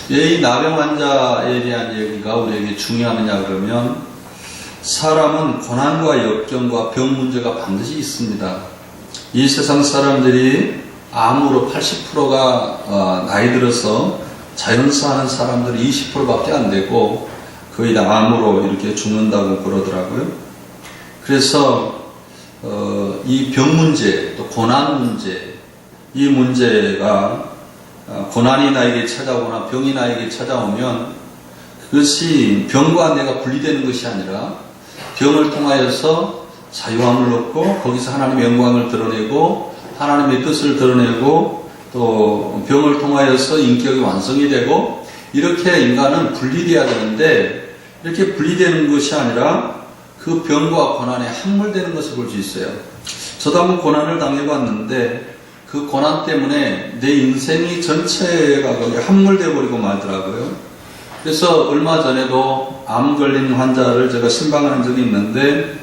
왜 이 나병 환자에 대한 얘기가 우리에게 중요하느냐 그러면 사람은 고난과 역경과 병 문제가 반드시 있습니다. 이 세상 사람들이 암으로 80%가 나이 들어서 자연사하는 사람들이 20%밖에 안 되고 거의 다 암으로 이렇게 죽는다고 그러더라고요. 그래서 이 병 문제, 또 고난 문제, 이 문제가 고난이 나에게 찾아오거나 병이 나에게 찾아오면 그것이 병과 내가 분리되는 것이 아니라 병을 통하여서 자유함을 얻고 거기서 하나님의 영광을 드러내고 하나님의 뜻을 드러내고 또 병을 통하여서 인격이 완성이 되고 이렇게 인간은 분리되어야 되는데 이렇게 분리되는 것이 아니라 그 병과 고난에 함몰되는 것을 볼 수 있어요. 저도 한번 고난을 당해봤는데 그 고난 때문에 내 인생이 전체가 거기에 함몰되어 버리고 말더라고요. 그래서 얼마 전에도 암 걸린 환자를 제가 신방한 적이 있는데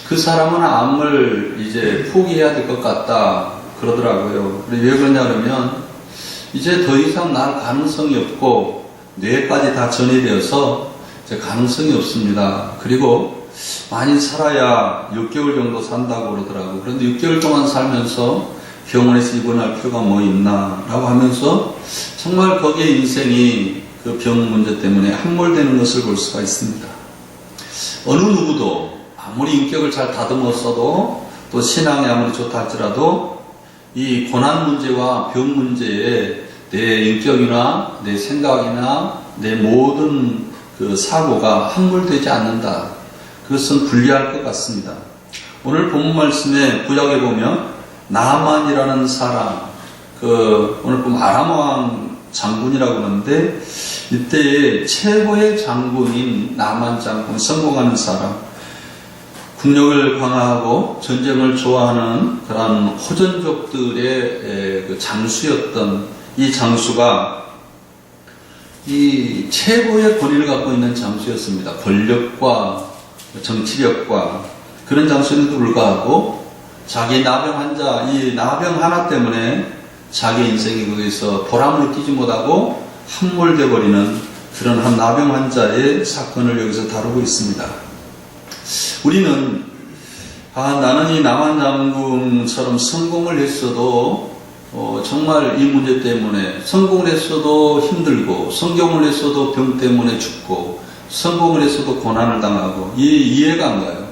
그 사람은 암을 이제 포기해야 될 것 같다 그러더라고요. 왜 그러냐 그러면 이제 더 이상 날 가능성이 없고 뇌까지 다 전이되어서 이제 가능성이 없습니다. 그리고 많이 살아야 6개월 정도 산다고 그러더라고요. 그런데 6개월 동안 살면서 병원에서 입원할 필요가 뭐 있나 라고 하면서 정말 거기에 인생이 그 병 문제 때문에 함몰되는 것을 볼 수가 있습니다. 어느 누구도 아무리 인격을 잘 다듬었어도 또 신앙이 아무리 좋다 할지라도 이 고난 문제와 병 문제에 내 인격이나 내 생각이나 내 모든 그 사고가 함몰되지 않는다. 그것은 불리할 것 같습니다. 오늘 본문 말씀에 구약에 보면 나만이라는 사람, 오늘 보면 아람 왕 장군이라고 하는데 이때의 최고의 장군인 나만 장군, 성공하는 사람, 국력을 강화하고 전쟁을 좋아하는 그런 호전족들의 그 장수였던 이 장수가 이 최고의 권위를 갖고 있는 장수였습니다. 권력과 정치력과 그런 장수인데도 불구하고 자기 나병 환자, 이 나병 하나 때문에 자기 인생이 거기서 보람을 느끼지 못하고 함몰되어 버리는 그런 한 나병 환자의 사건을 여기서 다루고 있습니다. 우리는 나는 이 남한 장군처럼 성공을 했어도 정말 이 문제 때문에 성공을 했어도 힘들고 성공을 했어도 병 때문에 죽고 성공을 했어도 고난을 당하고 이해가 안 가요.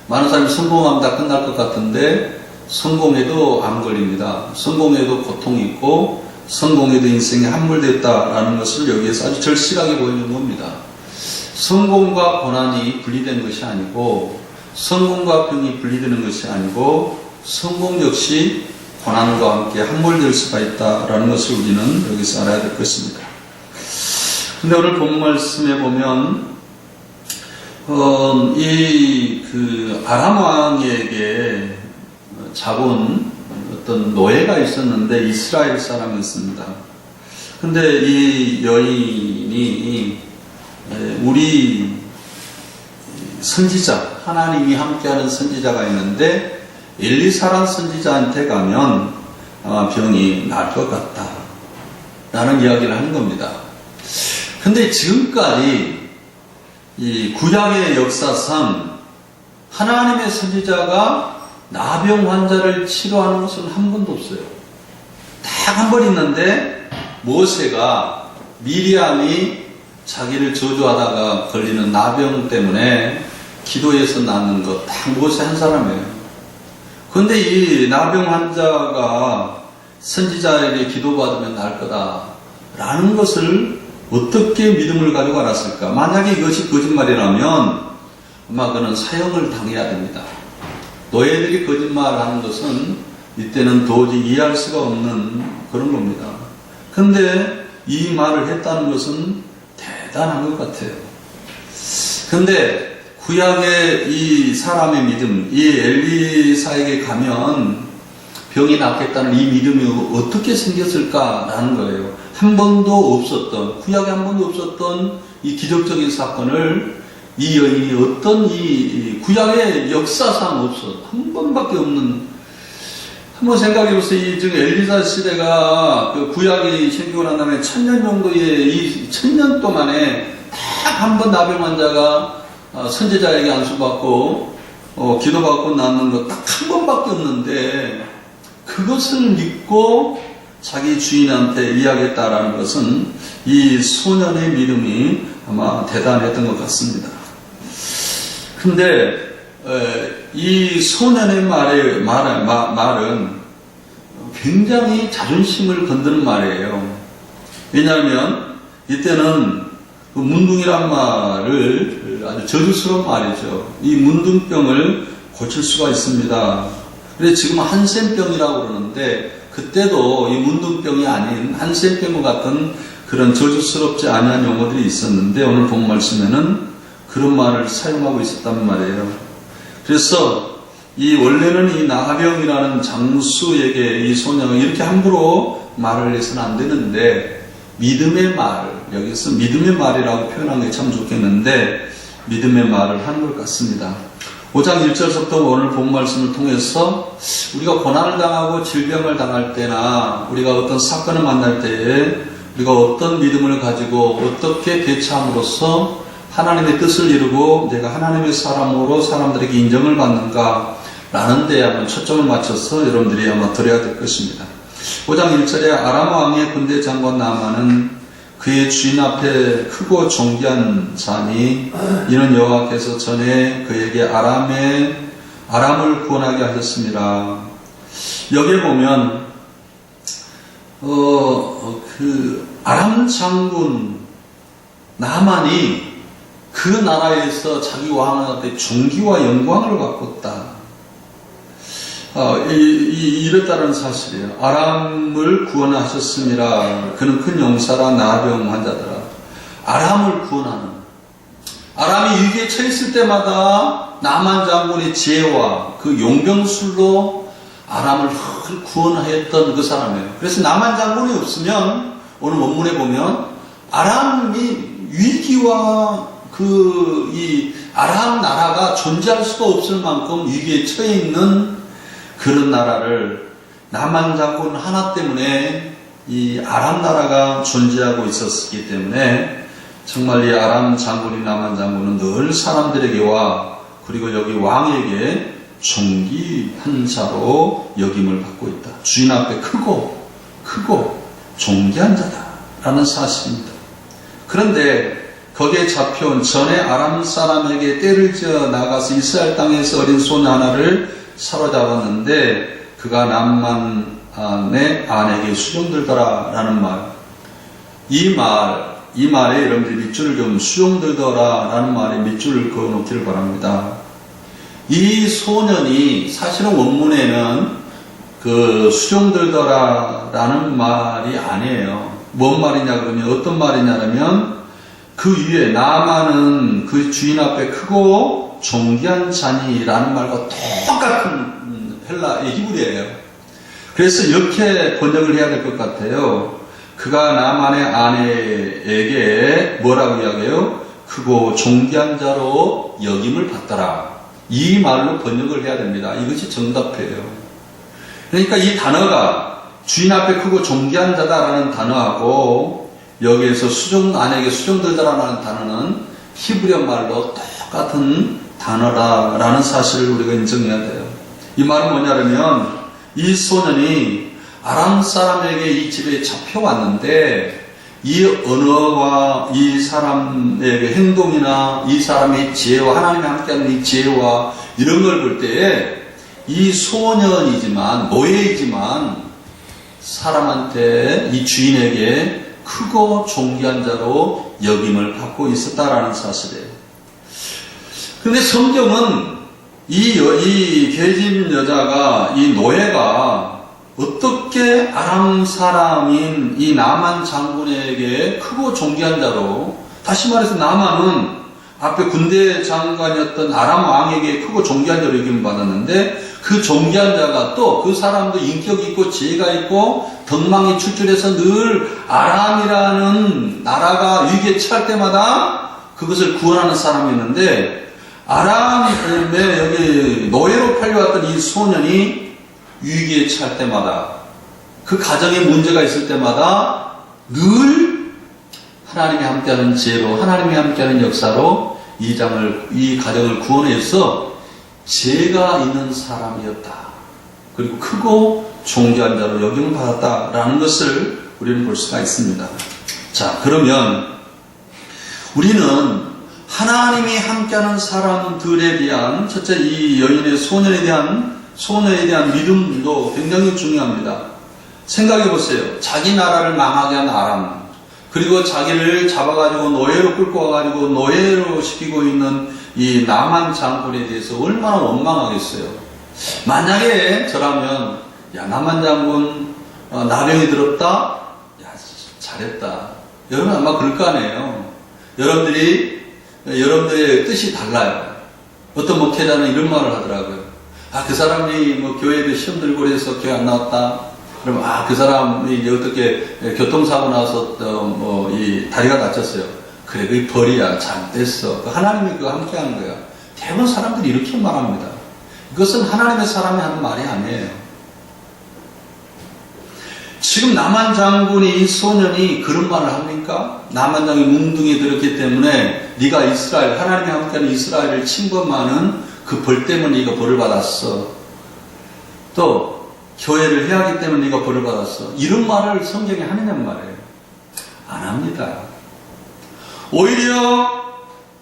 많은 사람이 성공하면 다 끝날 것 같은데 성공해도 암 걸립니다. 성공해도 고통이 있고 성공해도 인생이 함몰됐다라는 것을 여기에서 아주 절실하게 보이는 겁니다. 성공과 고난이 분리된 것이 아니고 성공과 병이 분리되는 것이 아니고 성공 역시 고난과 함께 함몰될 수가 있다라는 것을 우리는 여기서 알아야 될 것입니다. 근데 오늘 본 말씀에 보면 아람 왕에게 잡은 어떤 노예가 있었는데 이스라엘 사람이었습니다. 근데 이 여인이 우리 선지자, 하나님이 함께하는 선지자가 있는데 엘리사란 선지자한테 가면 아마 병이 날 것 같다 라는 이야기를 하는 겁니다. 근데 지금까지 이 구약의 역사상 하나님의 선지자가 나병 환자를 치료하는 것은 한 번도 없어요. 딱 한 번 있는데 모세가 미리암이 자기를 저주하다가 걸리는 나병 때문에 기도해서 낫는 것 딱 모세 한 사람이에요. 그런데 이 나병 환자가 선지자에게 기도받으면 날 거다라는 것을 어떻게 믿음을 가지고 알았을까? 만약에 이것이 거짓말이라면 아마 그는 사형을 당해야 됩니다. 노예들이 거짓말하는 것은 이때는 도저히 이해할 수가 없는 그런 겁니다. 그런데 이 말을 했다는 것은 대단한 것 같아요. 그런데 구약의 이 사람의 믿음, 이 엘리사에게 가면 병이 낫겠다는 이 믿음이 어떻게 생겼을까라는 거예요. 한 번도 없었던, 구약에 한 번도 없었던 이 기적적인 사건을 이 여인이 어떤 이 구약의 역사상 한 번밖에 없는 한번 생각해보세요. 이 지금 엘리사 시대가 그 구약이 생기고 난 다음에 1000년 정도의 이 1000년 동안에 딱 한 번 나병 환자가 선지자에게 안수받고 기도받고 낫는 거 딱 한 번밖에 없는데 그것을 믿고 자기 주인한테 이야기했다라는 것은 이 소년의 믿음이 아마 대단했던 것 같습니다. 근데 이 소년의 말은 굉장히 자존심을 건드는 말이에요. 왜냐하면 이때는 그 문둥이란 말을 아주 저주스러운 말이죠. 이 문둥병을 고칠 수가 있습니다. 그래서 지금 한센병이라고 그러는데 그때도 이 문둥병이 아닌 한센병과 같은 그런 저주스럽지 아니한 용어들이 있었는데 오늘 본 말씀에는 그런 말을 사용하고 있었단 말이에요. 그래서 이 원래는 이 나병이라는 장수에게 이 소녀가 이렇게 함부로 말을 해서는 안 되는데 믿음의 말, 여기서 믿음의 말이라고 표현한 게 참 좋겠는데 믿음의 말을 하는 것 같습니다. 5장 1절부터 오늘 본 말씀을 통해서 우리가 고난을 당하고 질병을 당할 때나 우리가 어떤 사건을 만날 때에 우리가 어떤 믿음을 가지고 어떻게 대처함으로써 하나님의 뜻을 이루고 내가 하나님의 사람으로 사람들에게 인정을 받는가 라는 데에 한번 초점을 맞춰서 여러분들이 아마 들어야 될 것입니다. 5장 1절에 아람 왕의 군대 장관 나아만은 그의 주인 앞에 크고 존귀한 자니 이는 여호와께서 전에 그에게 아람을 구원하게 하셨습니다. 여기에 보면 그 아람 장군 나만이 그 나라에서 자기 왕한테 존귀와 영광을 갖고 있다. 이랬다는 사실이에요. 아람을 구원하셨습니다. 그는 큰 용사라 나병 환자더라. 아람을 구원하는. 아람이 위기에 처했을 때마다 나만 장군의 지혜와 그 용병술로 아람을 구원했던 그 사람이에요. 그래서 나만 장군이 없으면 오늘 원문에 보면 아람이 위기와 이 아람 나라가 존재할 수가 없을 만큼 위기에 처해 있는 그런 나라를 나만 장군 하나 때문에 이 아람 나라가 존재하고 있었기 때문에 정말 이 아람 장군이 나만 장군은 늘 사람들에게와 그리고 여기 왕에게 존귀한 자로 여김을 받고 있다. 주인 앞에 크고 존귀한 자다라는 사실입니다. 그런데 거기에 잡혀온 전에 아람 사람에게 떼를 지어 나가서 이스라엘 땅에서 어린 소녀 하나를 사로잡았는데 그가 남만의 아내에게 수종들더라 라는 말. 이 말에 여러분들이 밑줄을 좀 수종들더라 라는 말에 밑줄을 그어놓기를 바랍니다. 이 소년이 사실은 원문에는 그 수종들더라 라는 말이 아니에요. 뭔 말이냐 그러면 어떤 말이냐면 그 위에 나만은 그 주인 앞에 크고 존귀한 자니라는 말과 똑같은 헬라의 히브리예요. 그래서 이렇게 번역을 해야 될 것 같아요. 그가 나만의 아내에게 뭐라고 이야기해요? 크고 존귀한 자로 여김을 받더라. 이 말로 번역을 해야 됩니다. 이것이 정답이에요. 그러니까 이 단어가 주인 앞에 크고 존귀한 자다라는 단어하고 여기에서 아내에게 수종들다라는 단어는 히브리어 말로 똑같은 단어라는 사실을 우리가 인정해야 돼요. 이 말은 뭐냐면 이 소년이 아람 사람에게 이 집에 잡혀왔는데 이 언어와 이 사람의 행동이나 이 사람의 지혜와 하나님이 함께하는 이 지혜와 이런 걸 볼 때에 이 소년이지만 노예이지만 사람한테 이 주인에게 크고 존귀한 자로 여김을 받고 있었다라는 사실이에요. 그런데 성경은 이 계집 여자가 이 노예가 어떻게 아람 사람인 이 나만 장군에게 크고 존귀한 자로 다시 말해서 나만은 앞에 군대 장관이었던 아람 왕에게 크고 존귀한 자로 여김을 받았는데 그 존귀한 자가 또 그 사람도 인격이 있고 지혜가 있고 덕망이 출출해서 늘 아람이라는 나라가 위기에 처할 때마다 그것을 구원하는 사람이었는데 아람에 여기 노예로 팔려왔던 이 소년이 위기에 처할 때마다, 그 가정에 문제가 있을 때마다 늘 하나님이 함께하는 지혜로, 하나님이 함께하는 역사로 이 가정을 구원해서 죄가 있는 사람이었다. 그리고 크고 존귀한 자로 여김을 받았다라는 것을 우리는 볼 수가 있습니다. 자, 그러면 우리는 하나님이 함께하는 사람들에 대한, 첫째 이 여인의 소녀에 대한 믿음도 굉장히 중요합니다. 생각해 보세요. 자기 나라를 망하게 한 아람, 그리고 자기를 잡아가지고 노예로 끌고 와가지고 노예로 시키고 있는 이 나만 장군에 대해서 얼마나 원망하겠어요. 만약에 저라면, 야, 나만 장군 나병이 들었다? 야, 잘했다. 여러분 아마 그럴 거 아니에요. 여러분들의 뜻이 달라요. 어떤 목회자는 이런 말을 하더라고요. 아, 그 사람이 뭐 교회에도 시험 들고 그래서 교회 안 나왔다. 그럼 그 사람이 이제 어떻게 교통사고 나서 이 다리가 다쳤어요. 그래, 그게 벌이야. 잘됐어. 하나님이 그거 함께 하는 거야. 대부분 사람들이 이렇게 말합니다. 이것은 하나님의 사람이 하는 말이 아니에요. 지금 나만 장군이, 이 소년이 그런 말을 합니까? 나만 장군이 뭉둥이 들었기 때문에 네가 이스라엘, 하나님이 함께하는 이스라엘을 침범하는 그 벌 때문에 네가 벌을 받았어. 또 교회를 해야 하기 때문에 네가 벌을 받았어. 이런 말을 성경에 하느냐는 말이에요. 안 합니다. 오히려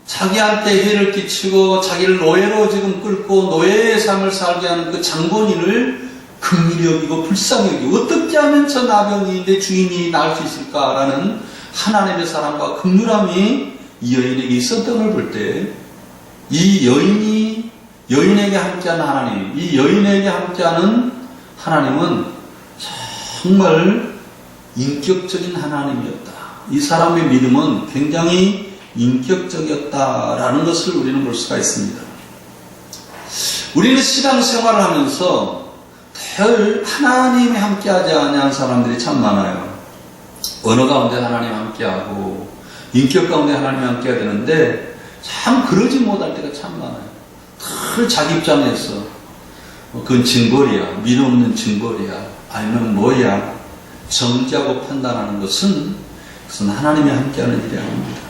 자기한테 해를 끼치고 자기를 노예로 지금 끌고 노예의 삶을 살게 하는 그 장본인을 긍휼히 여기고 불쌍히 여기고, 어떻게 하면 저 나병이 내 주인이 나을 수 있을까라는 하나님의 사랑과 긍휼함이 이 여인에게 있었던 걸 볼 때, 이 여인에게 함께하는 하나님, 이 여인에게 함께하는 하나님은 정말 인격적인 하나님이었다. 이 사람의 믿음은 굉장히 인격적이었다라는 것을 우리는 볼 수가 있습니다. 우리는 신앙생활을 하면서 늘 하나님이 함께하지 아니한 사람들이 참 많아요. 언어 가운데 하나님 함께하고 인격 가운데 하나님 함께해야 되는데 참 그러지 못할 때가 참 많아요. 늘 자기 입장에서 그건 징벌이야, 믿음 없는 징벌이야, 아니면 뭐야, 정죄하고 판단하는 것은 하나님이 함께하는 일이 아닙니다.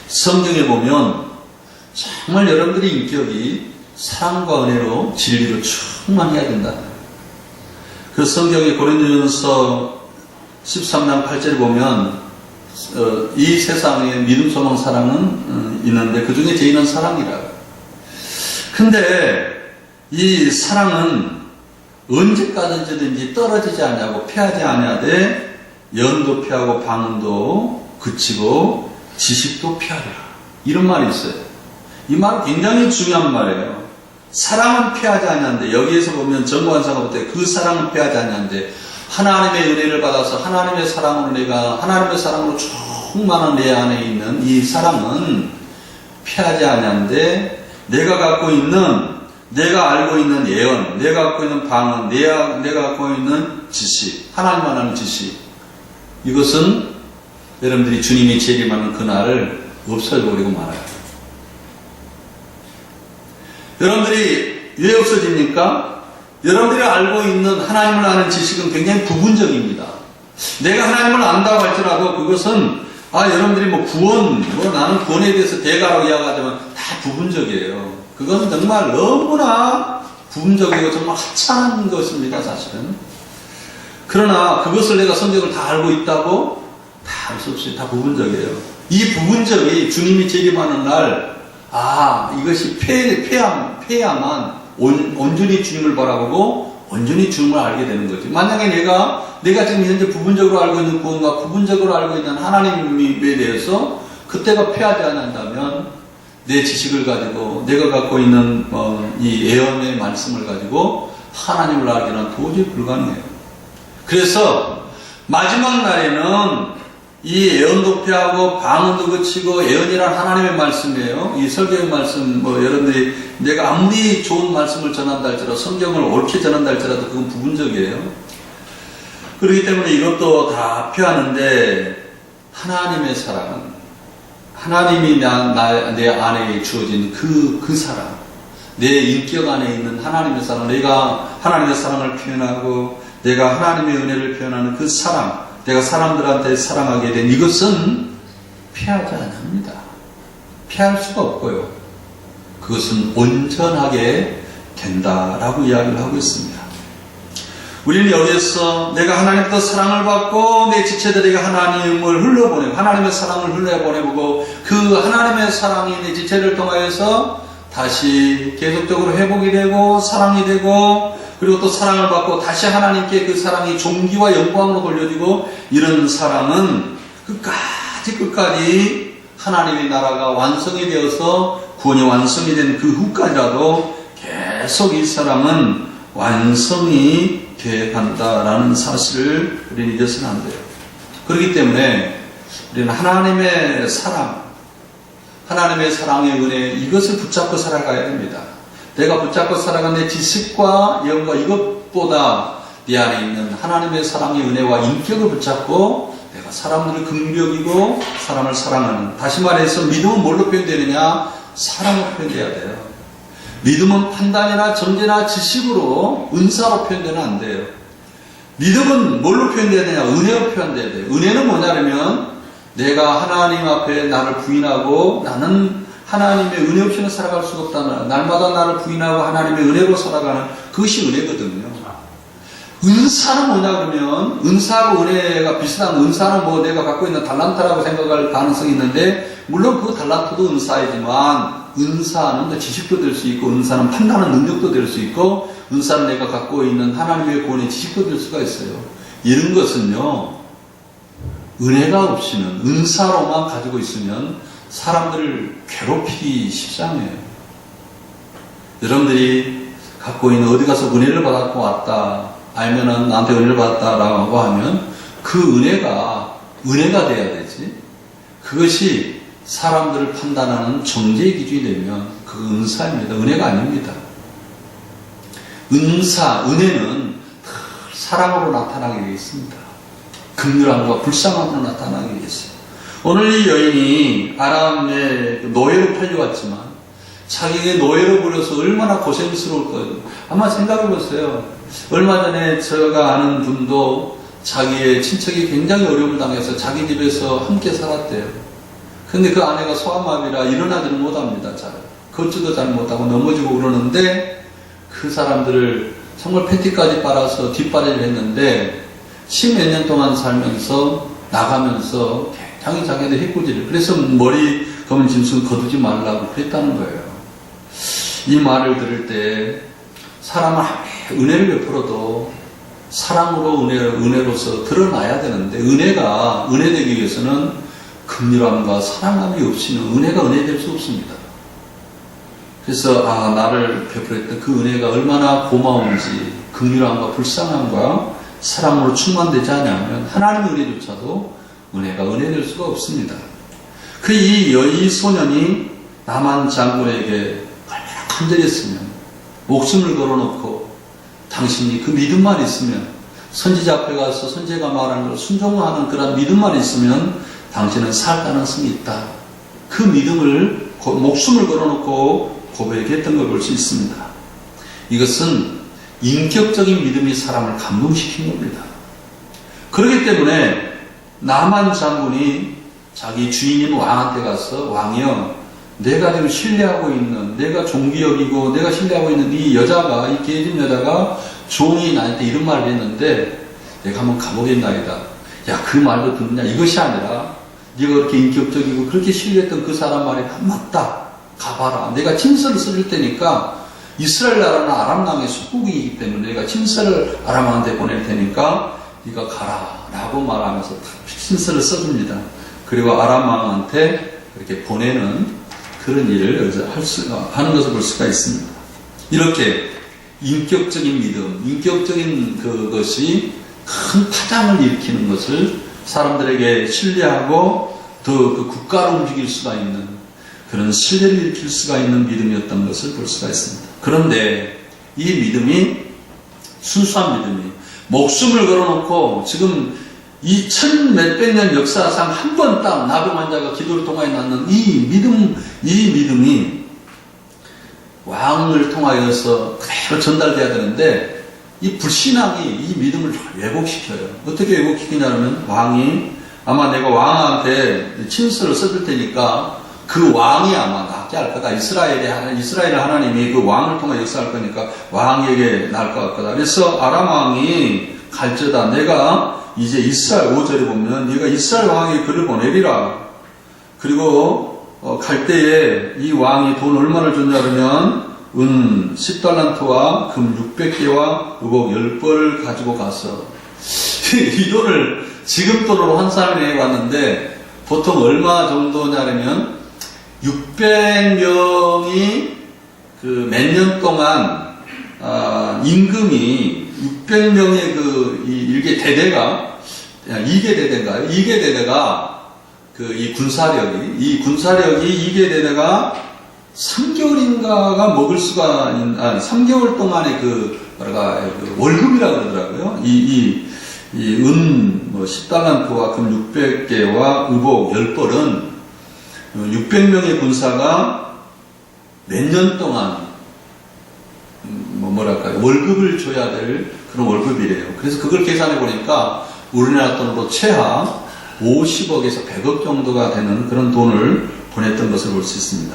성경에 보면 정말 여러분들의 인격이 사랑과 은혜로 진리로 충만해야 된다. 그 성경의 고린도전서 13장 8절에 보면 이 세상에 믿음, 소망, 사랑은 있는데 그 중에 제일은 사랑이라. 근데 이 사랑은 언제까지든지 떨어지지 않냐고, 피하지 않냐되 연도 피하고 방언도 그치고 지식도 피하라. 이런 말이 있어요. 이 말은 굉장히 중요한 말이에요. 사랑은 피하지 않냐는데, 여기에서 보면 정관사가 볼 때 그 사랑은 피하지 않냐는데, 하나님의 은혜를 받아서 하나님의 사랑으로 하나님의 사랑으로 충만한 내 안에 있는 이 사랑은 피하지 않냐는데, 내가 알고 있는 예언, 내가 갖고 있는 방언, 내가 갖고 있는 지식, 하나님만 하는 지식, 이것은 여러분들이 주님이 재림하는 그날을 없어버리고 말아요. 여러분들이 왜 없어집니까? 여러분들이 알고 있는 하나님을 아는 지식은 굉장히 부분적입니다. 내가 하나님을 안다고 할지라도 그것은 여러분들이 나는 구원에 대해서 대가라고 이야기하지만 다 부분적이에요. 그건 정말 너무나 부분적이고 정말 하찮은 것입니다, 사실은. 그러나 그것을 내가 성경을 다 알고 있다고? 다 알 수 없어요. 다 부분적이에요. 이 부분적이 주님이 재림하는 날, 이것이 폐야만 온전히 주님을 바라보고 온전히 주님을 알게 되는 거지. 만약에 내가 지금 현재 부분적으로 알고 있는 구원과 부분적으로 알고 있는 하나님에 대해서 그때가 폐하지 않는다면 내 지식을 가지고 내가 갖고 있는 이 예언의 말씀을 가지고 하나님을 알기는 도저히 불가능해요. 그래서 마지막 날에는 이 예언도 피하고 방언도 그치고, 예언이란 하나님의 말씀이에요. 이 설교의 말씀, 여러분들이 내가 아무리 좋은 말씀을 전한다 할지라도, 성경을 옳게 전한다 할지라도 그건 부분적이에요. 그렇기 때문에 이것도 다 피하는데, 하나님의 사랑은, 하나님이 내 안에 주어진 그 사랑, 내 인격 안에 있는 하나님의 사랑, 내가 하나님의 사랑을 표현하고 내가 하나님의 은혜를 표현하는 그 사랑, 내가 사람들한테 사랑하게 된 이것은 피하지 않습니다. 피할 수가 없고요. 그것은 온전하게 된다라고 이야기를 하고 있습니다. 우리는 여기에서 내가 하나님부터 사랑을 받고 내 지체들에게 하나님을 흘려보내고 하나님의 사랑을 흘려보내고 그 하나님의 사랑이 내 지체를 통하여서 다시 계속적으로 회복이 되고 사랑이 되고 그리고 또 사랑을 받고 다시 하나님께 그 사랑이 존귀와 영광으로 돌려지고 이런 사랑은 끝까지 하나님의 나라가 완성이 되어서 구원이 완성이 된 그 후까지라도 계속 이 사랑은 완성이 되어간다라는 사실을 우리는 잊어서는 안 돼요. 그렇기 때문에 우리는 하나님의 사랑, 하나님의 사랑의 은혜 이것을 붙잡고 살아가야 됩니다. 내가 붙잡고 살아간 내 지식과 영과 이것보다 내 안에 있는 하나님의 사랑의 은혜와 인격을 붙잡고 내가 사람들을 긍휼히 여기고 사람을 사랑하는, 다시 말해서 믿음은 뭘로 표현되느냐? 사랑으로 표현돼야 돼요. 믿음은 판단이나 정죄나 지식으로 은사로 표현되면 안 돼요. 믿음은 뭘로 표현돼야 되냐? 은혜로 표현돼야 돼요. 은혜는 뭐냐면 내가 하나님 앞에 나를 부인하고 나는 하나님의 은혜 없이는 살아갈 수가 없다는, 날마다 나를 부인하고 하나님의 은혜로 살아가는 그것이 은혜거든요. 은사는 뭐냐 그러면 은사하고 은혜가 비슷한, 은사는 뭐 내가 갖고 있는 달란트라고 생각할 가능성이 있는데 물론 그 달란트도 은사이지만 은사는 지식도 될 수 있고 은사는 판단하는 능력도 될 수 있고 은사는 내가 갖고 있는 하나님의 구원의 지식도 될 수가 있어요. 이런 것은요 은혜가 없이는 은사로만 가지고 있으면 사람들을 괴롭히기 쉽지 않아요. 여러분들이 갖고 있는 어디 가서 은혜를 받았고 왔다 알면은 나한테 은혜를 받았다라고 하면 그 은혜가 돼야 되지. 그것이 사람들을 판단하는 정죄의 기준이 되면 그 은사입니다. 은혜가 아닙니다. 은혜는 사랑으로 나타나게 되어 있습니다. 긍휼함과 불쌍함으로 나타나게 되어 있어요. 오늘 이 여인이 아람의 노예로 팔려왔지만 자기의 노예로 부려서 얼마나 고생스러울 거예요. 아마 생각해 보세요. 얼마 전에 제가 아는 분도 자기의 친척이 굉장히 어려움을 당해서 자기 집에서 함께 살았대요. 근데 그 아내가 소아마비라 일어나지는 못합니다. 잘. 걷지도 잘 못하고 넘어지고 그러는데 그 사람들을 정말 팬티까지 빨아서 뒷바라지를 했는데 10몇 년 동안 살면서 나가면서 굉장히 자기한테 해코지를, 그래서 머리 검은 짐승 거두지 말라고 그랬다는 거예요. 이 말을 들을 때 사람은 은혜를 베풀어도 사랑으로 은혜로서 드러나야 되는데 은혜 되기 위해서는 긍휼함과 사랑함이 없이는 은혜가 은혜 될 수 없습니다. 그래서 나를 베풀었던 그 은혜가 얼마나 고마운지 긍휼함과 불쌍함과 사랑으로 충만되지 않으면 하나님의 은혜조차도 은혜가 은혜될 수가 없습니다. 이 소년이 나만 장군에게 얼마나 간절했으면 목숨을 걸어놓고 당신이 그 믿음만 있으면 선지자 앞에 가서 선지자가 말하는 걸 순종하는 그런 믿음만 있으면 당신은 살 가능성이 있다. 그 믿음을 목숨을 걸어놓고 고백했던 걸 볼 수 있습니다. 이것은 인격적인 믿음이 사람을 감동시킨 겁니다. 그렇기 때문에 나만 장군이 자기 주인인 왕한테 가서 왕이여, 내가 지금 신뢰하고 있는, 내가 존귀 여기고 내가 신뢰하고 있는 이 여자가, 이 게으른 여자가 종이 나한테 이런 말을 했는데 내가 한번 가보겠나이다. 야, 그 말도 듣느냐? 이것이 아니라 네가 그렇게 인격적이고 그렇게 신뢰했던 그 사람 말이 맞다. 가봐라. 내가 친서를 써줄 테니까 이스라엘 나라는 아람 왕의 속국이기 때문에 내가 친서를 아람 왕한테 보낼 테니까 네가 가라 라고 말하면서 친서를 써줍니다. 그리고 아람 왕한테 이렇게 보내는 그런 일을 하는 것을 볼 수가 있습니다. 이렇게 인격적인 믿음, 인격적인 그것이 큰 파장을 일으키는 것을 사람들에게 신뢰하고 더 그 국가로 움직일 수가 있는 그런 신뢰를 일으킬 수가 있는 믿음이었던 것을 볼 수가 있습니다. 그런데 이 믿음이 순수한 믿음이 목숨을 걸어놓고 지금 이 천몇백 년 역사상 한 번 딱 나병 환자가 기도를 통하여 낳는 이 믿음이 왕을 통하여서 그대로 전달돼야 되는데 이 불신앙이 이 믿음을 왜곡시켜요. 어떻게 왜곡시키냐면 왕이 아마 내가 왕한테 친서를 써줄 테니까 그 왕이 아마 낫게 할 거다. 이스라엘 하나님이 그 왕을 통해 역사할 거니까 왕에게 나을 것 같다. 그래서 아람 왕이 갈저다 내가 이제 이스라엘 5절에 보면 네가 이스라엘 왕에게 글을 보내리라. 그리고 갈 때에 이 왕이 돈 얼마를 줬냐 그러면 은 10달란트와 금 600개와 의복 10벌을 가지고 가서 이 돈을 지금 돈으로 환산을 해봤는데 보통 얼마 정도냐면 600명이 그 몇 년 동안 임금이 600명의 이게 대대가 2개 대대인가요? 2개 대대가 이 군사력이 2개 대대가 3개월인가가 먹을 수가 있는 3개월 동안의 월급이라고 그러더라고요. 은 10달란트와 금 600개와 의복 10벌은 600명의 군사가 몇 년 동안 월급을 줘야 될 그런 월급이래요. 그래서 그걸 계산해 보니까 우리나라 돈으로 최하 50억에서 100억 정도가 되는 그런 돈을 보냈던 것을 볼 수 있습니다.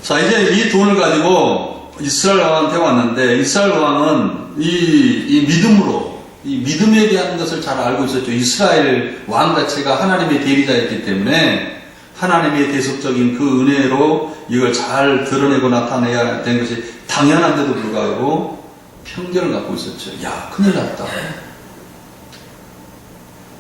자, 이제 이 돈을 가지고 이스라엘 왕한테 왔는데 이스라엘 왕은 이 믿음으로 이 믿음에 대한 것을 잘 알고 있었죠. 이스라엘 왕 자체가 하나님의 대리자였기 때문에 하나님의 대속적인 그 은혜로 이걸 잘 드러내고 나타내야 되는 것이 당연한데도 불구하고 편견을 갖고 있었죠. 야, 큰일 났다.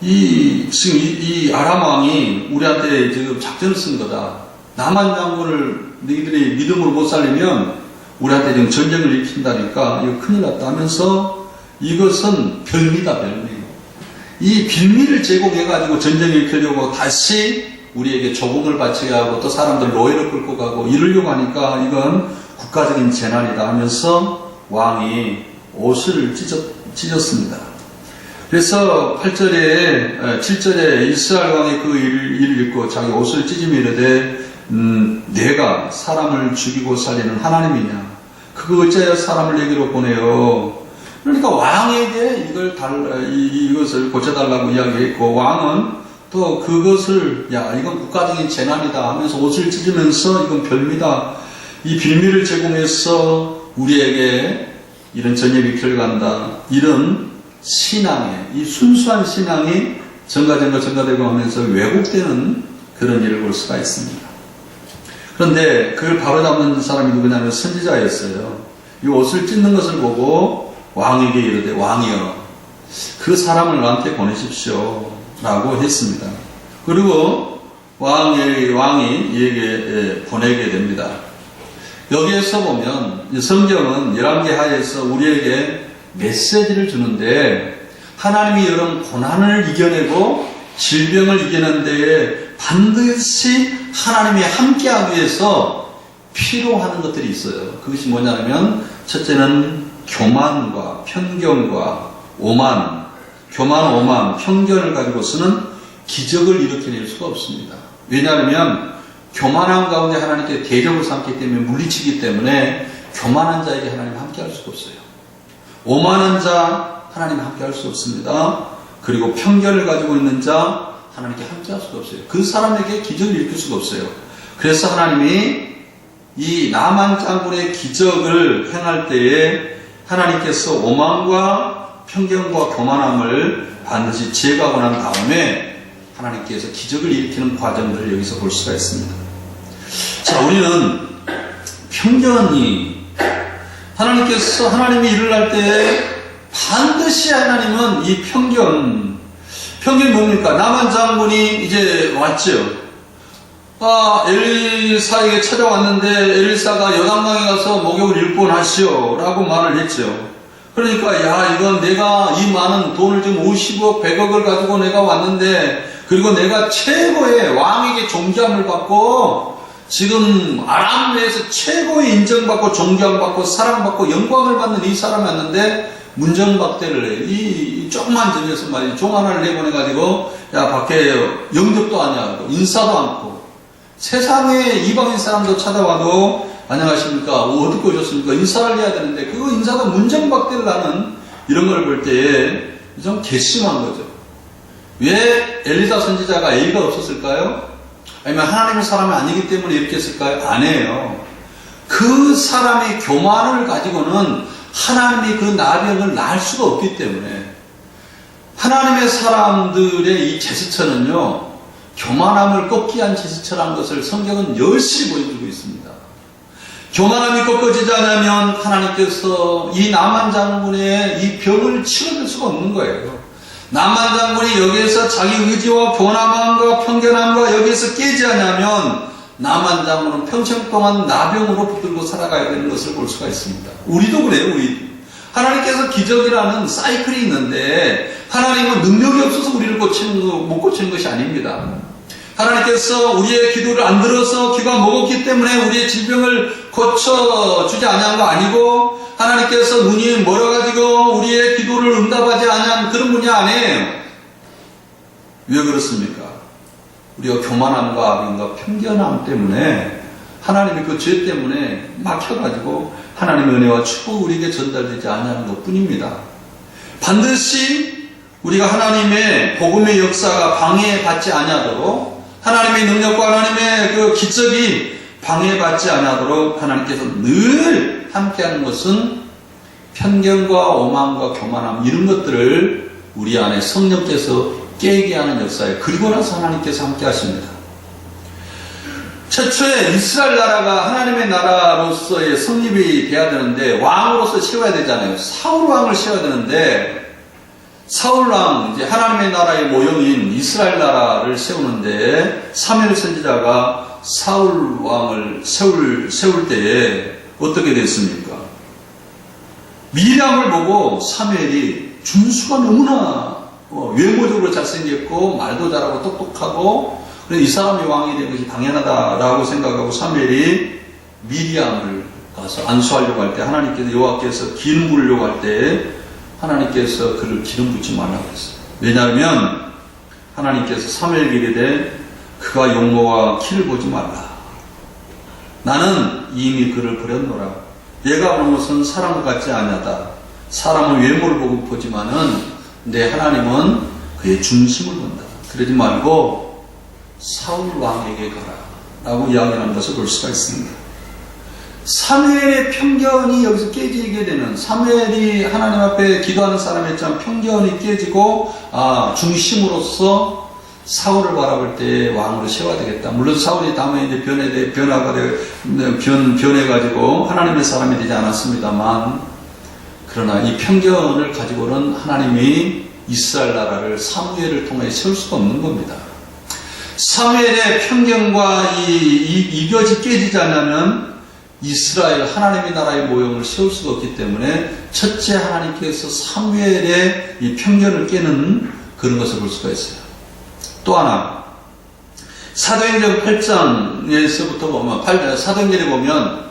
지금 이 아람 왕이 우리한테 지금 작전을 쓴 거다. 남한 장군을 너희들이 믿음으로 못 살리면 우리한테 지금 전쟁을 일으킨다니까 이거 큰일 났다 하면서 이것은 별미다, 별미. 이 빌미를 제공해가지고 전쟁을 일으키려고 다시 우리에게 조공을 바치게 하고 또 사람들 노예로 끌고 가고 이러려고 하니까 이건 국가적인 재난이다 하면서 왕이 옷을 찢었습니다. 그래서 7절에 이스라엘 왕이 그 일을 읽고 자기 옷을 찢으며 이르되 내가 사람을 죽이고 살리는 하나님이냐? 그거 어찌하여 사람을 내게로 보내요? 그러니까 왕에게 이것을 고쳐달라고 이야기했고 왕은 또 그것을 이건 국가적인 재난이다 하면서 옷을 찢으면서 이건 별미다. 이 빌미를 제공해서 우리에게 이런 전쟁이 결간다. 이런 이 순수한 신앙이 전가되고 하면서 왜곡되는 그런 일을 볼 수가 있습니다. 그런데 그걸 바로잡는 사람이 누구냐면 선지자였어요. 이 옷을 찢는 것을 보고 왕에게 이르되 왕이여 그 사람을 나한테 보내십시오 라고 했습니다. 그리고 왕이 이에게 보내게 됩니다. 여기에서 보면 성경은 열왕기 하에서 우리에게 메시지를 주는데 하나님이 여러 고난을 이겨내고 질병을 이겨낸 데에 반드시 하나님이 함께하기 위해서 필요하는 것들이 있어요. 그것이 뭐냐면 첫째는 교만과 편견과 오만, 편견을 가지고서는 기적을 일으켜낼 수가 없습니다. 왜냐하면 교만한 가운데 하나님께 대적을 삼기 때문에 물리치기 때문에 교만한 자에게 하나님 함께할 수가 없어요. 오만한 자 하나님 함께할 수 없습니다. 그리고 편견을 가지고 있는 자 하나님께 함께할 수가 없어요. 그 사람에게 기적을 일으킬 수가 없어요. 그래서 하나님이 이 나만 장군의 기적을 행할 때에 하나님께서 오만과 편견과 교만함을 반드시 제거하고 난 다음에 하나님께서 기적을 일으키는 과정들을 여기서 볼 수가 있습니다. 자, 우리는 편견이 하나님이 일을 할 때 반드시 하나님은 이 편견이 뭡니까? 나만 장군이 이제 왔죠. 엘리사에게 찾아왔는데 엘리사가 요단강에 가서 목욕을 1번 하시오 라고 말을 했죠. 그러니까 이건 내가 이 많은 돈을 지금 50억 100억을 가지고 내가 왔는데 그리고 내가 최고의 왕에게 존귀함을 받고 지금 아람 내에서 최고의 인정받고 존경받고 사랑받고 영광을 받는 이 사람이 왔는데 문정박대를 해. 이 조그만 점에서 말이지 종 하나를 내보내가지고 밖에 영접도 안 하고 인사도 않고 세상에 이방인 사람도 찾아와도 안녕하십니까? 어떻게 오셨습니까? 인사를 해야 되는데 그 인사가 문정박대를 하는 이런 걸 볼 때에 좀 괘씸한 거죠. 왜 엘리사 선지자가 예의가 없었을까요? 아니면 하나님의 사람이 아니기 때문에 이렇게 했을까요? 아니에요. 그 사람의 교만을 가지고는 하나님이 그 나병을 날 수가 없기 때문에 하나님의 사람들의 이 제스처는요, 교만함을 꺾기 위한 제스처라는 것을 성경은 열심히 보여주고 있습니다. 교만함이 꺾어지지 않으면 하나님께서 이 나만 장군의 이 병을 치료될 수가 없는 거예요. 나만 장군이 여기에서 자기 의지와 교만함과 편견함과 여기에서 깨지 않으면 나만 장군은 평생 동안 나병으로 붙들고 살아가야 되는 것을 볼 수가 있습니다. 우리도 그래요, 우리도. 하나님께서 기적이라는 사이클이 있는데 하나님은 능력이 없어서 우리를 못 고치는 것이 아닙니다. 하나님께서 우리의 기도를 안 들어서 귀가 먹었기 때문에 우리의 질병을 고쳐주지 않은 거 아니고 하나님께서 눈이 멀어가지고 우리의 기도를 응답하지 않은 그런 분이 아니에요. 왜 그렇습니까? 우리가 교만함과 편견함 때문에 하나님의 그 죄 때문에 막혀가지고 하나님의 은혜와 축복이 우리에게 전달되지 않는 것 뿐입니다. 반드시 우리가 하나님의 복음의 역사가 방해받지 아니하도록 하나님의 능력과 하나님의 그 기적이 방해받지 아니하도록 하나님께서 늘 함께하는 것은 편견과 오만과 교만함 이런 것들을 우리 안에 성령께서 깨게 하는 역사에 그리고 나서 하나님께서 함께 하십니다. 최초에 이스라엘 나라가 하나님의 나라로서의 성립이 돼야 되는데 왕으로서 세워야 되잖아요. 사울 왕을 세워야 되는데 사울 왕, 이제 하나님의 나라의 모형인 이스라엘 나라를 세우는데 사무엘 선지자가 사울 왕을 세울 때에 어떻게 됐습니까? 미리암을 보고 사무엘이 준수가 너무나 외모적으로 잘생겼고 말도 잘하고 똑똑하고 이 사람이 왕이 된 것이 당연하다라고 생각하고 사무엘이 미리암을 가서 안수하려고 할 때 하나님께서 여호와께서 기름 부으려고 할 때 하나님께서 그를 기름 붓지 말라고 했어요. 왜냐하면 하나님께서 사무엘에게 이르되 그가 용모와 키를 보지 말라. 나는 이미 그를 버렸노라. 얘가 보는 것은 사람과 같지 아니하다. 사람은 외모를 보고 보지만은 내 하나님은 그의 중심을 본다. 그러지 말고 사울 왕에게 가라 라고 이야기하는 것을 볼 수가 있습니다. 사무엘의 편견이 여기서 깨지게 되는, 사무엘이 하나님 앞에 기도하는 사람이었지만 편견이 깨지고 중심으로서 사울을 바라볼 때 왕으로 세워야 되겠다. 물론 사울이 다음에 이제 변해가지고 하나님의 사람이 되지 않았습니다만, 그러나 이 편견을 가지고는 하나님이 이스라엘 나라를 사무엘을 통해 세울 수가 없는 겁니다. 사무엘의 편견과 이것이 깨지지 않으면 이스라엘 하나님의 나라의 모형을 세울 수가 없기 때문에 첫째 하나님께서 사무엘의 이 편견을 깨는 그런 것을 볼 수가 있어요. 또 하나, 사도행전 8장에서부터 보면, 사도행전에 보면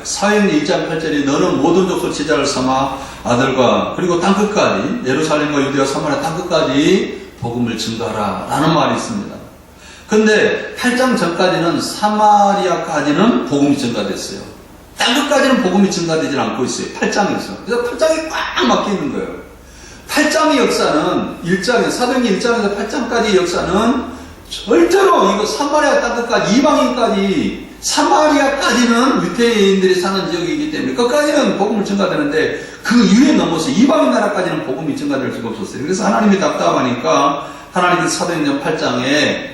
사도행전 2장 8절이 너는 모든 족속 제자를 삼아 아들과 그리고 땅끝까지 예루살렘과 유대와 사마리아 땅끝까지 복음을 증거하라 라는 말이 있습니다. 근데 8장 전까지는 사마리아까지는 복음이 증가됐어요. 땅끝까지는 복음이 증가되지 않고 있어요. 8장에서. 그래서 8장이 꽉 막혀 있는 거예요. 8장의 역사는 사도행전 1장에서 8장까지의 역사는 절대로 이거 사마리아 땅끝까지 이방인까지 사마리아까지는 유대인들이 사는 지역이기 때문에 끝까지는 복음을 증가되는데 그 이후에 넘어서 이방인 나라까지는 복음이 증가될 수가 없었어요. 그래서 하나님이 답답하니까 하나님께서 사도행전 8장에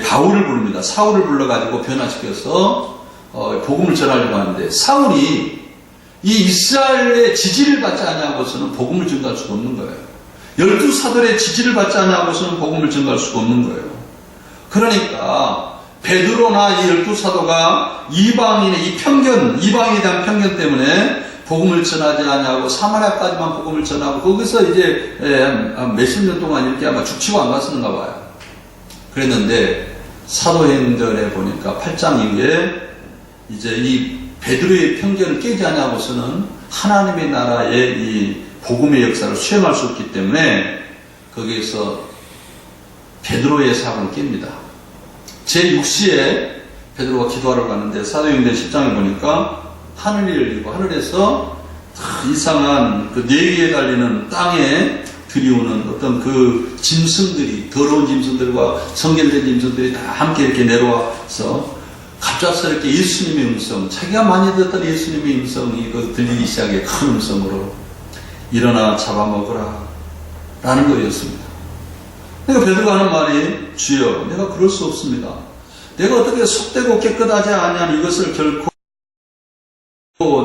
바울을 부릅니다. 사울을 불러가지고 변화시켜서 복음을 전하려고 하는데 사울이 이 이스라엘의 지지를 받지 않냐고서는 복음을 증거할 수가 없는 거예요. 12사도의 지지를 받지 않냐고서는 복음을 증거할 수가 없는 거예요. 그러니까 베드로나 이 12사도가 이방인의 이 편견, 이방인에 대한 편견 때문에 복음을 전하지 않냐고 사마리아까지만 복음을 전하고 거기서 이제 몇십 년 동안 이렇게 아마 죽치고 안 갔었는가 봐요. 그랬는데 사도행전에 보니까 8장 이후에 이제 이 베드로의 편견을 깨지 않냐고서는 하나님의 나라의 이 복음의 역사를 수행할 수 없기 때문에 거기에서 베드로의 사역은 깹니다. 제6시에 베드로가 기도하러 가는데 사도행전 10장에 보니까 하늘이 열리고 하늘에서 이상한 그 4개에 달리는 땅에 들이오는 어떤 그 짐승들이, 더러운 짐승들과 성결된 짐승들이 다 함께 이렇게 내려와서 갑작스럽게 예수님의 음성, 자기가 많이 듣던 예수님의 음성이 들리기 시작해. 큰 음성으로 일어나 잡아먹으라 라는 거였습니다. 그러니까 베드로가 하는 말이, 주여 내가 그럴 수 없습니다. 내가 어떻게 속되고 깨끗하지 아니한 이것을 결코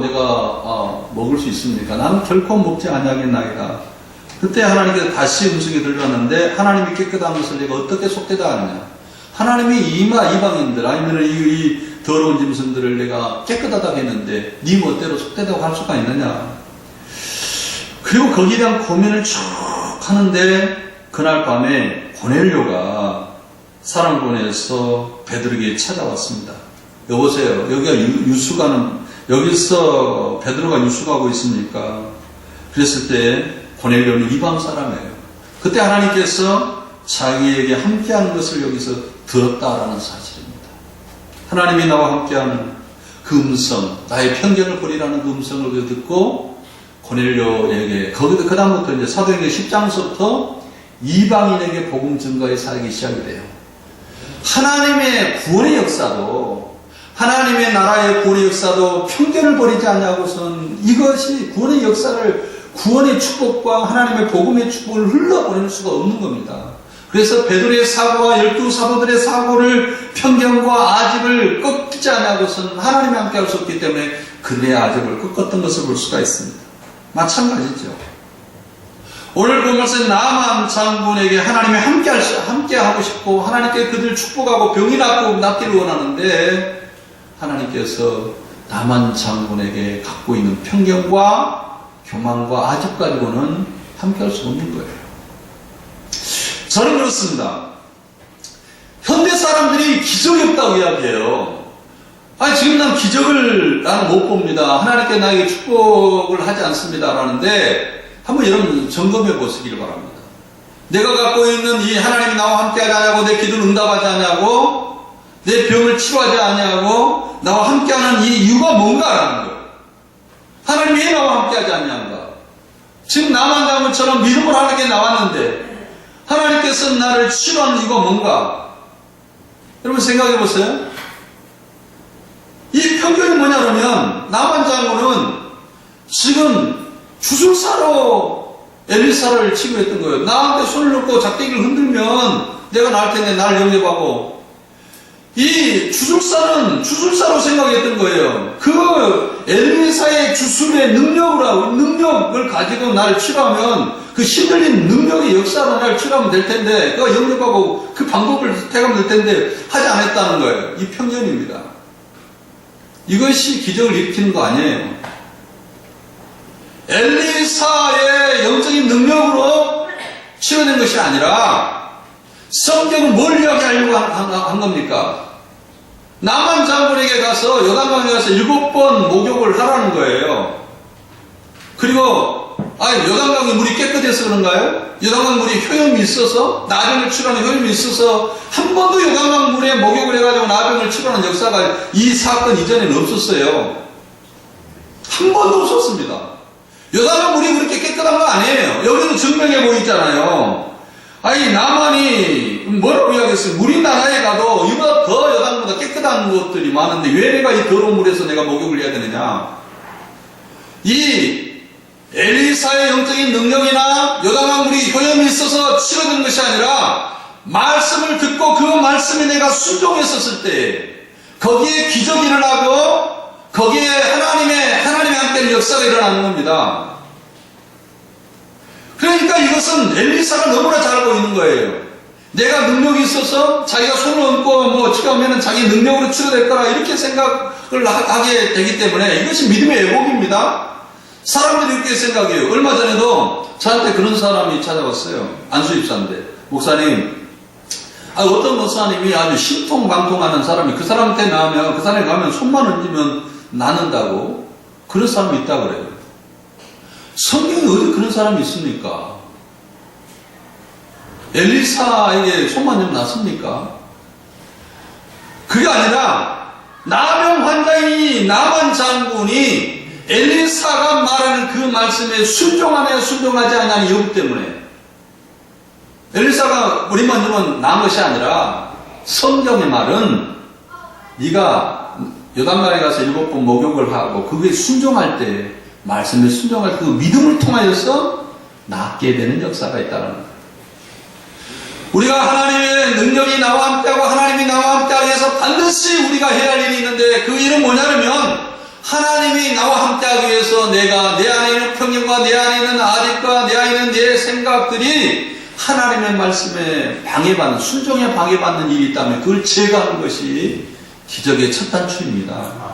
내가 먹을 수 있습니까? 나는 결코 먹지 아니하겠나이다. 그때 하나님께서 다시 음성이 들려왔는데, 하나님이 깨끗한 것을 내가 어떻게 속되다 하느냐. 하나님이 이방인들 아니면 이 더러운 짐승들을 내가 깨끗하다고 했는데 네 멋대로 속되다고 할 수가 있느냐. 그리고 거기에 대한 고민을 쭉 하는데, 그날 밤에 고넬료가 사람 보내서 베드로에게 찾아왔습니다. 여보세요, 여기가 여기서 베드로가 유숙하고 있습니까? 그랬을 때 고넬료는 이방 사람이에요. 그때 하나님께서 자기에게 함께하는 것을 여기서 들었다라는 사실입니다. 하나님이 나와 함께하는 그 음성, 나의 편견을 버리라는 그 음성을 듣고 고넬료에게, 거기도 그 다음부터 이제 사도행전 10장서부터 이방인에게 복음 증거의 사역이 시작이 돼요. 하나님의 구원의 역사도, 하나님의 나라의 구원의 역사도 편견을 버리지 않냐고선 이것이 구원의 역사를, 구원의 축복과 하나님의 복음의 축복을 흘러보낼 수가 없는 겁니다. 그래서 베드로의 사고와 12사도들의 사고를, 편견과 아집을 꺾지 않냐고선 하나님이 함께 할 수 없기 때문에 그들의 아집을 꺾었던 것을 볼 수가 있습니다. 마찬가지죠. 오늘 보면서 나만 장군에게 하나님이 함께 하고 싶고, 하나님께 그들 축복하고 병이 낫기를 원하는데, 하나님께서 나만 장군에게 갖고 있는 편견과 교만과 아집 가지고는 함께 할 수 없는 거예요. 저는 그렇습니다. 현대 사람들이 기적이 없다고 이야기해요. 아니, 지금 난 기적을 나는 못 봅니다. 하나님께 나에게 축복을 하지 않습니다. 라는데, 한번 여러분 점검해 보시길 바랍니다. 내가 갖고 있는 이 하나님이 나와 함께 하지 않냐고, 내 기도를 응답하지 않냐고, 내 병을 치료하지 않냐고, 나와 함께 하는 이 이유가 뭔가라는 거예요. 하나님이 왜 나와 함께 하지 않냐는가. 지금 나만 장군처럼 믿음으로 하나님께 나왔는데, 하나님께서 나를 치료하는 이유가 뭔가? 여러분 생각해 보세요. 이 편견이 뭐냐면, 나만 장군은 지금 주술사로 엘리사를 치료했던 거예요. 나한테 손을 놓고 작대기를 흔들면 내가 나을 텐데 나를 영접하고, 이 주술사는 주술사로 생각했던 거예요. 그 엘리사의 주술의 능력을 가지고 나를 치료하면, 그 신들린 능력의 역사로 나를 치료하면 될 텐데, 그거 영접하고 그 방법을 택하면 될 텐데 하지 않았다는 거예요. 이 편견입니다. 이것이 기적을 일으키는 거 아니에요. 엘리사의 영적인 능력으로 치료된 것이 아니라, 성경은 뭘 이야기하려고 한 겁니까? 나만 장군에게 가서, 요단강에 가서 7번 목욕을 하라는 거예요. 그리고 요단강의 물이 깨끗해서 그런가요? 요단강 물이 효염이 있어서, 나병을 치료하는 효염이 있어서 한 번도 요단강 물에 목욕을 해가지고 나병을 치료하는 역사가 이 사건 이전에는 없었어요. 한 번도 없었습니다. 요단강 물이 그렇게 깨끗한 거 아니에요. 여기는 증명해 보이잖아요. 나만이 뭐라고 이야기했어요? 물이 나라에 가도 이보다 더 요단보다 깨끗한 것들이 많은데 왜 내가 이 더러운 물에서 내가 목욕을 해야 되느냐? 이 엘리사의 영적인 능력이나 요단강 물이 효염이 있어서 치료된 것이 아니라, 말씀을 듣고 그 말씀에 내가 순종했었을 때 거기에 기적이 일어나고, 거기에 하나님의 함께하는 역사가 일어나는 겁니다. 그러니까 이것은 엘리사가 너무나 잘 알고 있는 거예요. 내가 능력이 있어서 자기가 손을 얹고 치료하면 자기 능력으로 치료될 거라 이렇게 생각을 하게 되기 때문에 이것이 믿음의 왜곡입니다. 사람들이 이렇게 생각해요. 얼마 전에도 저한테 그런 사람이 찾아왔어요. 안수입사인데, 목사님, 어떤 목사님이 아주 신통방통하는 사람이 그 사람한테 나오면, 그 사람이 가면 손만 얹으면 낫는다고, 그런 사람이 있다고 그래요. 성경에 어디 그런 사람이 있습니까? 엘리사에게 손만 얹으면 낫습니까? 그게 아니라 나병 환자인 나만 장군이 엘리사가 말하는 그 말씀에 순종하냐 순종하지 않냐는 여부 때문에 엘리사가 우리만 주면 나은 것이 아니라 성경의 말은 네가 요단강에 가서 7번 목욕을 하고 그게 순종할 때 말씀에 순종할 그 믿음을 통하여서 낫게 되는 역사가 있다는 거예요. 우리가 하나님의 능력이 나와 함께하고 하나님이 나와 함께하기 위해서 반드시 우리가 해야 할 일이 있는데 그 일은 뭐냐면 하나님이 나와 함께하기 위해서 내가 내 안에 있는 평균과 내 안에 있는 아집과 내 안에 있는 내 생각들이 하나님의 말씀에 방해받는 순종에 방해받는 일이 있다면 그걸 제거하는 것이 기적의 첫 단추입니다.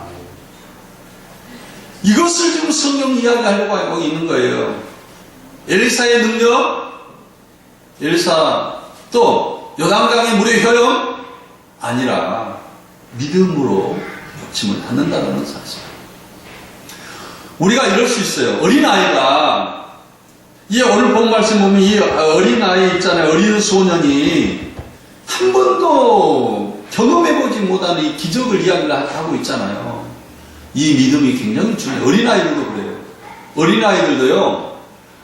이것을 지금 성경 이야기하려고 하고 있는 거예요. 엘리사의 능력, 엘리사 또 요단강의 물의 효용 아니라 믿음으로 욕심을 갖는다는 사실. 우리가 이럴 수 있어요. 어린아이가 오늘 본 말씀 보면 이 어린아이 있잖아요. 어린 소년이 한 번도 경험해보지 못하는 이 기적을 이야기를 하고 있잖아요. 이 믿음이 굉장히 중요해요. 어린아이들도 그래요. 어린아이들도요.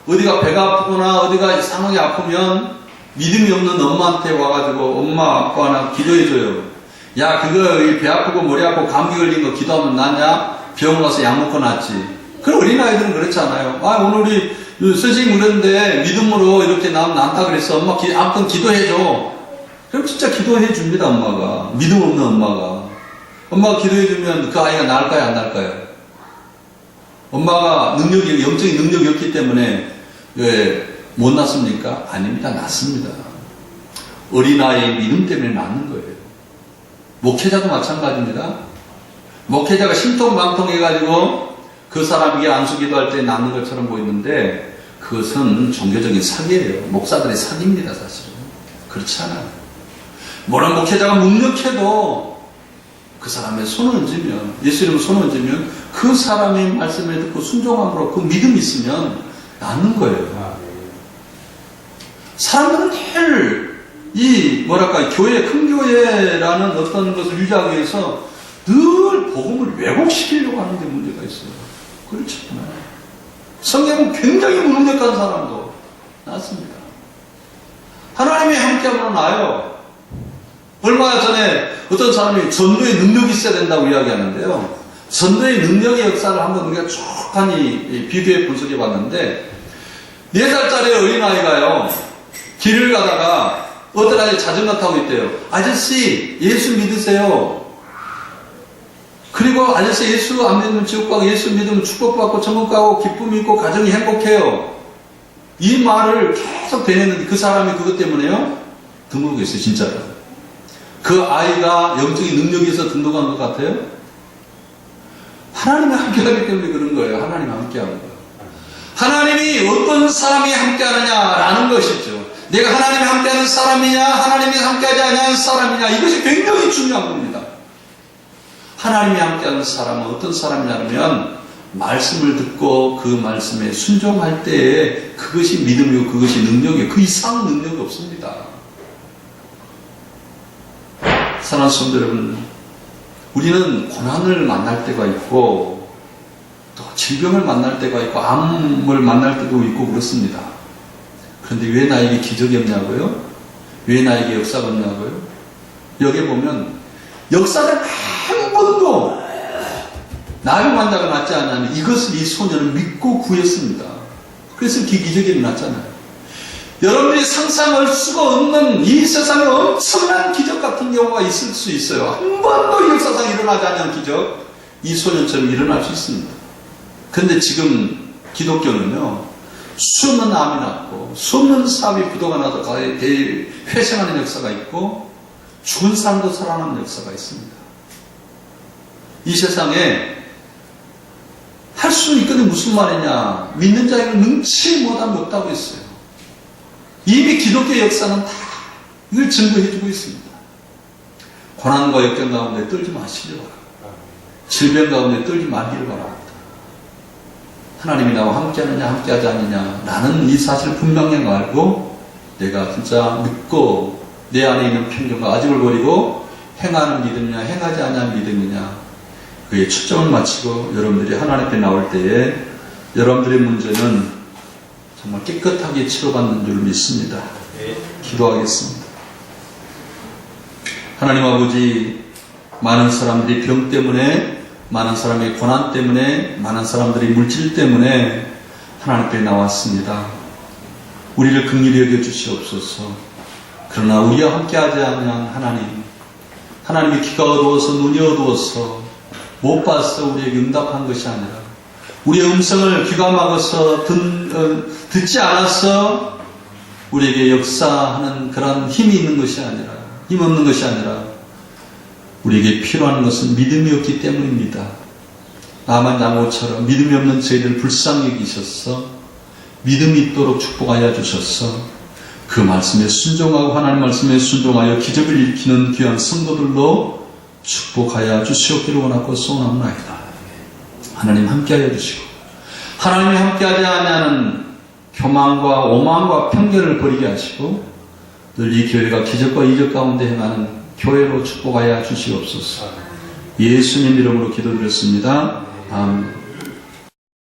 어디가 배가 아프거나 어디가 이상하게 아프면 믿음이 없는 엄마한테 와가지고 엄마 아빠 나 기도해줘요. 야 그거 배 아프고 머리 아프고 감기 걸린 거 기도하면 낫냐? 병원 가서 약 먹고 낫지. 그럼 어린아이들은 그렇잖아요. 오늘 우리 선생님 그랬는데 믿음으로 이렇게 나면 낫다 그랬어. 엄마 아무튼 기도해줘. 그럼 진짜 기도해줍니다. 엄마가. 믿음 없는 엄마가. 엄마가 기도해주면 그 아이가 나을까요 안 나을까요? 엄마가 영적인 능력이 없기 때문에 못 낳습니까? 아닙니다. 낳습니다. 어린아이의 믿음 때문에 낳는 거예요. 목회자도 마찬가지입니다. 목회자가 신통방통해가지고 그 사람에게 안수기도할 때 낳는 것처럼 보이는데 그것은 종교적인 사기예요. 목사들의 사기입니다. 사실은. 그렇지 않아요. 모든 목회자가 묵묵해도 그 사람의 손을 얹으면 예수 이름으로 손을 얹으면 그 사람의 말씀을 듣고 순종함으로 그 믿음이 있으면 낳는 거예요. 사람들은 늘 교회, 큰 교회라는 어떤 것을 유지하기 위해서 늘 복음을 왜곡시키려고 하는 데 문제가 있어요. 그렇지 않아요. 성경은 굉장히 무능력한 사람도 낳습니다. 하나님이 함께하면 나아요. 얼마 전에 어떤 사람이 전도의 능력이 있어야 된다고 이야기하는데요. 전도의 능력의 역사를 한번 우리가 쭉 비교해 분석해 봤는데 4살짜리 어린아이가요. 길을 가다가 어떤 아저씨 자전거 타고 있대요. 아저씨 예수 믿으세요. 그리고 아저씨 예수 안 믿으면 지옥 가고 예수 믿으면 축복받고 천국 가고 기쁨이 있고 가정이 행복해요. 이 말을 계속 되냈는데 그 사람이 그것 때문에요. 등록했어요. 진짜로. 그 아이가 영적인 능력이 있어서 등록한 것 같아요? 하나님이 함께하기 때문에 그런 거예요. 하나님이 함께하는 거예요. 하나님이 어떤 사람이 함께하느냐라는 것이죠. 내가 하나님이 함께하는 사람이냐 하나님이 함께하지 않는 사람이냐 이것이 굉장히 중요한 겁니다. 하나님이 함께하는 사람은 어떤 사람이냐면 말씀을 듣고 그 말씀에 순종할 때에 그것이 믿음이고 그것이 능력이에요. 그 이상 능력이 없습니다. 사랑하는 성도 여러분, 우리는 고난을 만날 때가 있고 또 질병을 만날 때가 있고 암을 만날 때도 있고 그렇습니다. 그런데 왜 나에게 기적이 없냐고요? 왜 나에게 역사가 없냐고요? 여기 보면 역사를 한 번도 나병 환자가 낫지 않냐면 이것을 이 소년은 믿고 구했습니다. 그래서 그 기적이 일어났잖아요. 여러분들이 상상할 수가 없는 이 세상에 엄청난 기적 같은 경우가 있을 수 있어요. 한 번도 역사상 일어나지 않는 기적, 이 소년처럼 일어날 수 있습니다. 그런데 지금 기독교는요, 수없는 암이 났고, 수없는 사람이 부도가 나서 회생하는 역사가 있고, 죽은 사람도 살아나는 역사가 있습니다. 이 세상에 할 수는 있거든 무슨 말이냐. 믿는 자에게는 능치 못함이 없다고 했어요. 이미 기독교 역사는 다 이걸 증거해주고 있습니다. 고난과 역경 가운데 떨지 마시기 바랍니다. 질병 가운데 떨지 말기를 바랍니다. 하나님이 나와 함께하느냐 함께하지 않느냐 나는 이 사실을 분명히 알고 내가 진짜 믿고 내 안에 있는 편견과 아집을 버리고 행하는 믿음이냐 행하지 않냐는 믿음이냐, 그의 초점을 맞추고 여러분들이 하나님 앞에 나올 때에 여러분들의 문제는 정말 깨끗하게 치료받는 줄 믿습니다. 기도하겠습니다. 하나님 아버지, 많은 사람들이 병 때문에, 많은 사람의 고난 때문에, 많은 사람들이 물질 때문에 하나님 앞에 나왔습니다. 우리를 긍휼히 여겨 주시옵소서. 그러나 우리와 함께하지 않는 하나님의 귀가 어두워서 눈이 어두워서 못 봐서 우리에게 응답한 것이 아니라, 우리의 음성을 귀가 막아서 듣지 않아서 우리에게 역사하는 그런 힘이 있는 것이 아니라, 힘없는 것이 아니라 우리에게 필요한 것은 믿음이었기 때문입니다. 나만 양호처럼 믿음이 없는 저희를 불쌍히 여기셔서 믿음이 있도록 축복하여 주셔서 그 말씀에 순종하고 하나님 말씀에 순종하여 기적을 일으키는 귀한 성도들로 축복하여 주시옵기를 원하고 소원합니다. 하나님 함께하여 주시고, 하나님이 함께하지 아니하는 교만과 오만과 편견을 버리게 하시고 늘 이 교회가 기적과 이적 가운데 행하는 교회로 축복하여 주시옵소서. 예수님 이름으로 기도드렸습니다. 아멘.